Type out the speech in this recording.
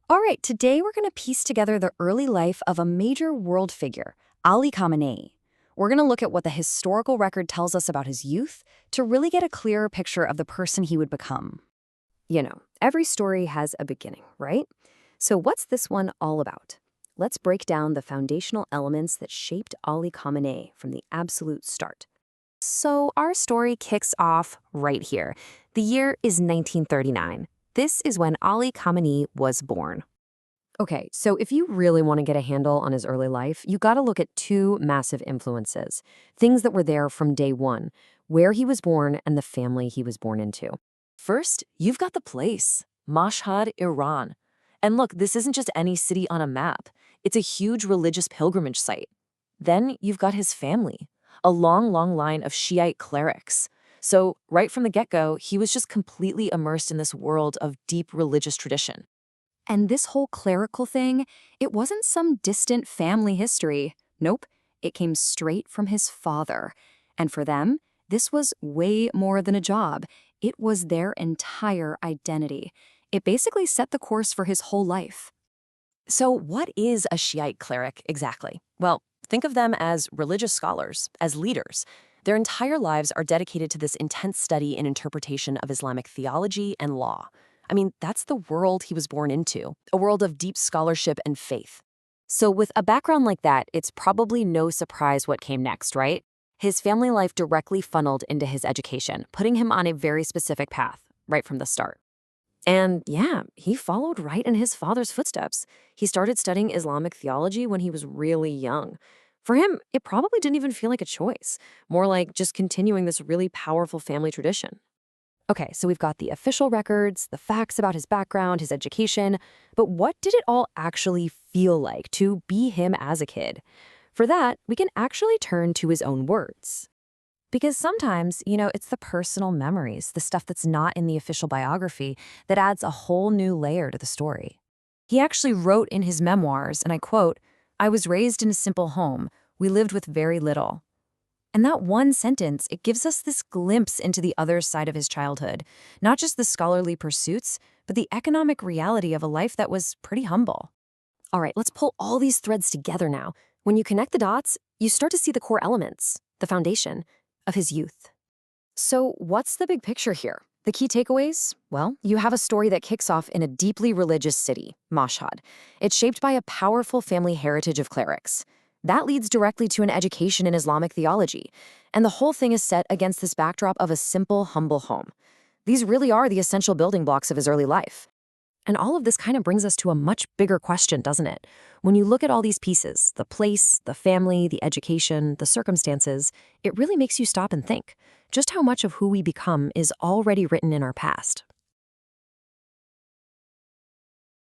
All right, today we're going to piece together the early life of a major world figure, Ali Khamenei. We're going to look at what the historical record tells us about his youth to really get a clearer picture of the person he would become. Every story has a beginning, right? So what's this one all about? Let's break down the foundational elements that shaped Ali Khamenei from the absolute start. So our story kicks off right here. The year is 1939. This is when Ali Khamenei was born. Okay, so if you really want to get a handle on his early life, you got to look at two massive influences, things that were there from day one, where he was born and the family he was born into. First, you've got the place, Mashhad, Iran. And look, this isn't just any city on a map. It's a huge religious pilgrimage site. Then you've got his family, a long, long line of Shiite clerics. So right from the get-go, he was just completely immersed in this world of deep religious tradition. And this whole clerical thing, it wasn't some distant family history. Nope, it came straight from his father. And for them, this was way more than a job. It was their entire identity. It basically set the course for his whole life. So what is a Shiite cleric exactly? Well, think of them as religious scholars, as leaders. Their entire lives are dedicated to this intense study and interpretation of Islamic theology and law. I mean, that's the world he was born into, a world of deep scholarship and faith. So with a background like that, it's probably no surprise what came next, right? His family life directly funneled into his education, putting him on a very specific path right from the start. And yeah, he followed right in his father's footsteps. He started studying Islamic theology when he was really young. For him, it probably didn't even feel like a choice, more like just continuing this really powerful family tradition. Okay, so we've got the official records, the facts about his background, his education, but what did it all actually feel like to be him as a kid? For that, we can actually turn to his own words. Because sometimes, it's the personal memories, the stuff that's not in the official biography, that adds a whole new layer to the story. He actually wrote in his memoirs, and I quote, "I was raised in a simple home. We lived with very little." And that one sentence, it gives us this glimpse into the other side of his childhood, not just the scholarly pursuits, but the economic reality of a life that was pretty humble. All right, let's pull all these threads together now. When you connect the dots, you start to see the core elements, the foundation of his youth. So what's the big picture here? The key takeaways? Well, you have a story that kicks off in a deeply religious city, Mashhad. It's shaped by a powerful family heritage of clerics. That leads directly to an education in Islamic theology. And the whole thing is set against this backdrop of a simple, humble home. These really are the essential building blocks of his early life. And all of this kind of brings us to a much bigger question, doesn't it? When you look at all these pieces, the place, the family, the education, the circumstances, it really makes you stop and think just how much of who we become is already written in our past,